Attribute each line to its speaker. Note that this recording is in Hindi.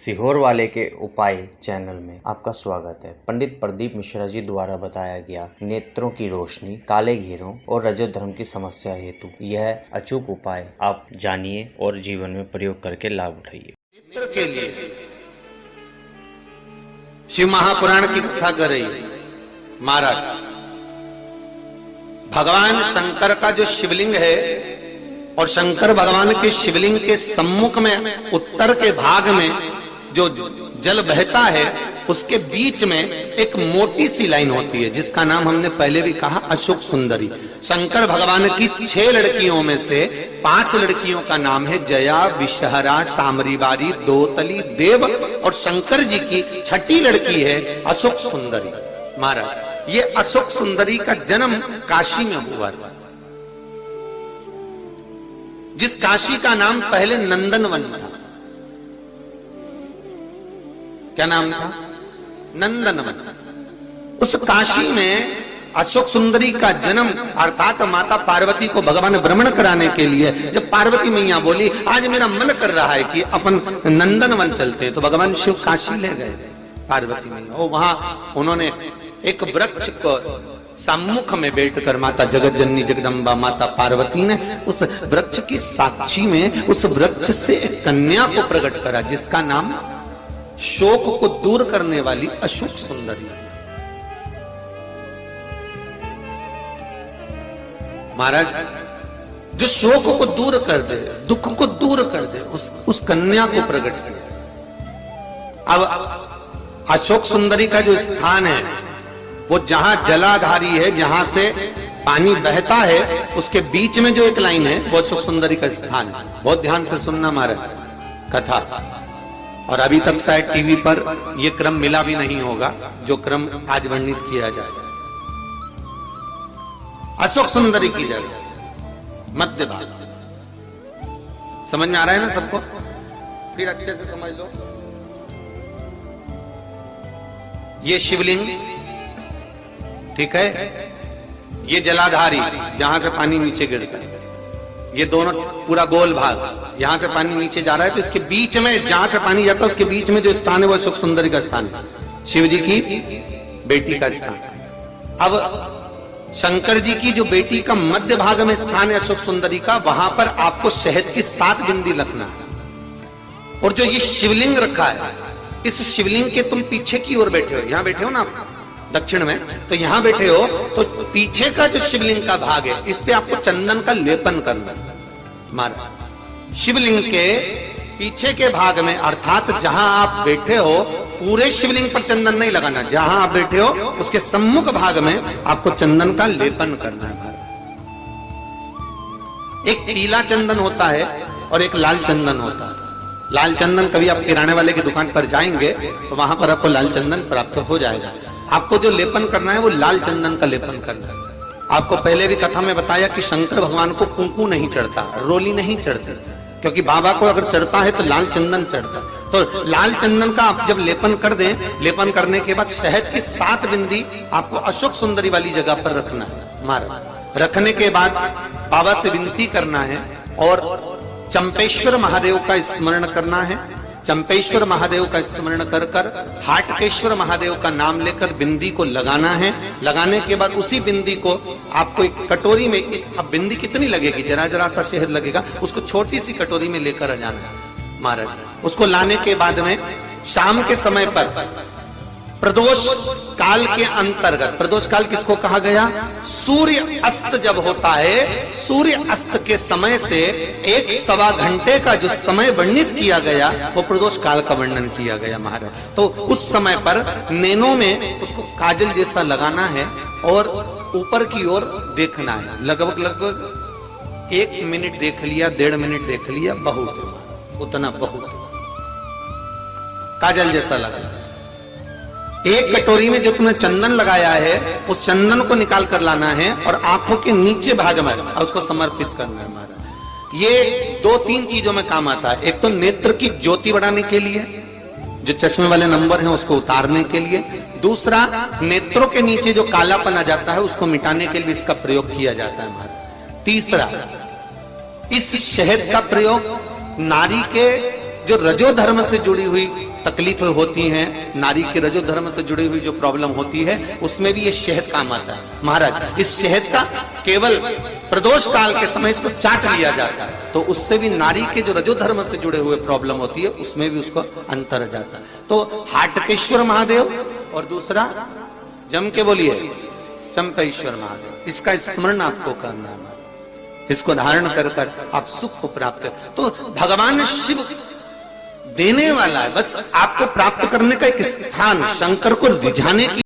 Speaker 1: सीहोर वाले के उपाय चैनल में आपका स्वागत है। पंडित प्रदीप मिश्रा जी द्वारा बताया गया नेत्रों की रोशनी, काले घेरों और रजोधर्म की समस्या हेतु यह अचूक उपाय आप जानिए और जीवन में प्रयोग करके लाभ उठाइए।
Speaker 2: नेत्र के लिए शिव महापुराण की कथा कर रही है महाराज। भगवान शंकर का जो शिवलिंग है और शंकर भगवान के शिवलिंग के सम्मुख में उत्तर के भाग में जो जल बहता है उसके बीच में एक मोटी सी लाइन होती है जिसका नाम हमने पहले भी कहा अशोक सुंदरी। शंकर भगवान की 6 लड़कियों में से 5 लड़कियों का नाम है जया, विषहरा, सामरीवारी, दोतली, देव और शंकर जी की 6ठी लड़की है अशोक सुंदरी। महाराज ये अशोक सुंदरी का जन्म काशी में हुआ था, जिस काशी का नाम पहले नंदनवन था। क्या नाम था? नंदनवन। उस काशी में अशोक सुंदरी का जन्म अर्थात माता पार्वती को भगवान भ्रमण कराने के लिए जब पार्वती मैया बोली आज मेरा मन कर रहा है कि अपन नंदनवन चलते हैं, तो भगवान शिव काशी ले गए पार्वती मैया। और वहां उन्होंने एक वृक्ष को सम्मुख में बैठकर माता जगत जननी जगदम्बा माता पार्वती ने उस वृक्ष की साक्षी में उस वृक्ष से एक कन्या को प्रकट करा जिसका नाम शोक को दूर करने वाली अशोक सुंदरी। महाराज जो शोक को दूर कर दे, दुख को दूर कर दे, उस कन्या को प्रकट किया। अब अशोक सुंदरी का जो स्थान है वो जहां जलाधारी है, जहां से पानी बहता है, उसके बीच में जो एक लाइन है वो अशोक सुंदरी का स्थान है। बहुत ध्यान से सुनना महाराज कथा। और अभी तक शायद टीवी पर यह क्रम मिला भी नहीं होगा जो क्रम आज वर्णित किया जाएगा। अशोक सुंदरी की जगह मध्य भाग। समझ में आ रहा है ना सबको? फिर अच्छे से समझ लो। ये शिवलिंग, ठीक है, ये जलाधारी जहां से पानी नीचे गिरता है, ये दोनों पूरा गोल भाग, यहां से पानी नीचे जा रहा है, तो इसके बीच में जहां से पानी जाता है उसके बीच में जो स्थान है वो अशोक सुंदरी का स्थान है, शिव जी की बेटी का स्थान। अब शंकर जी की जो बेटी का मध्य भाग में स्थान है अशोक सुंदरी का, वहां पर आपको शहद की 7 बिंदी रखना है। और जो ये शिवलिंग रखा है, इस शिवलिंग के तुम पीछे की ओर बैठे हो, यहां बैठे हो ना आप दक्षिण में, तो यहां बैठे हो, तो पीछे का जो शिवलिंग का भाग है इस पे आपको चंदन का लेपन करना है। महाराज शिवलिंग के पीछे के भाग में अर्थात जहां आप बैठे हो पूरे शिवलिंग पर चंदन नहीं लगाना, जहां आप बैठे हो उसके सम्मुख भाग में आपको चंदन का लेपन करना है। महाराज एक पीला चंदन होता है और एक लाल चंदन होता है। लाल चंदन कभी आप किराने वाले की दुकान पर जाएंगे तो वहां पर आपको लाल चंदन प्राप्त हो जाएगा। आपको जो लेपन करना है वो लाल चंदन का लेपन करना है। आपको पहले भी कथा में बताया कि शंकर भगवान को कुंकू नहीं चढ़ता, रोली नहीं चढ़ती, क्योंकि बाबा को अगर चढ़ता है तो लाल चंदन चढ़ता है। तो लाल चंदन का आप जब लेपन कर दें, लेपन करने के बाद शहद की 7 बिंदी आपको अशोक सुंदरी वाली जगह पर रखना है। महाराज रखने के बाद बाबा से विनती करना है और चंपेश्वर महादेव का स्मरण करना है। चंपेश्वर महादेव का स्मरण कर कर हाटकेश्वर महादेव का नाम लेकर बिंदी को लगाना है। लगाने के बाद उसी बिंदी को आपको एक कटोरी में, अब बिंदी कितनी लगेगी, जरा जरा सा शहद लगेगा, उसको छोटी सी कटोरी में लेकर आ जाना है। महाराज उसको लाने के बाद में शाम के समय पर प्रदोष काल के अंतर्गत, प्रदोष काल किसको कहा गया? सूर्य अस्त जब होता है, सूर्य अस्त के समय से 1-1.25 घंटे का जो समय वर्णित किया गया वो प्रदोष काल का वर्णन किया गया। महाराज तो उस समय पर नैनों में उसको काजल जैसा लगाना है और ऊपर की ओर देखना है। लगभग 1 मिनट देख लिया, 1.5 मिनट देख लिया, बहुत, उतना बहुत काजल जैसा लगा। एक कटोरी में जो तुमने चंदन लगाया है उस चंदन को निकाल कर लाना है और आंखों के नीचे भाग में उसको समर्पित करना है। महाराज ये 2-3 चीजों में काम आता है। एक तो नेत्र की ज्योति बढ़ाने के लिए, जो चश्मे वाले नंबर हैं उसको उतारने के लिए। दूसरा, नेत्रों के नीचे जो कालापन आ जाता है उसको मिटाने के लिए इसका प्रयोग किया जाता है। महाराज तीसरा, इस शहद का प्रयोग नारी के जो रजो धर्म से जुड़ी हुई तकलीफें होती हैं, नारी के रजो धर्म से जुड़ी हुई जो प्रॉब्लम होती है, उसमें भी ये शहद काम आता है। महाराज, इस शहद का केवल प्रदोष काल के समय इसको चाट लिया जाता है, तो उससे भी नारी के जो रजो धर्म से जुड़े हुए प्रॉब्लम होती है, उसमें भी उसको अंतर जाता है। तो हाटकेश्वर महादेव और दूसरा जम के बोलिए चंपेश्वर महादेव, इसका स्मरण आपको करना है। इसको धारण कर कर आप सुख को प्राप्त कर। तो भगवान शिव देने वाला है, बस आपको प्राप्त करने का एक स्थान, शंकर को रिझाने की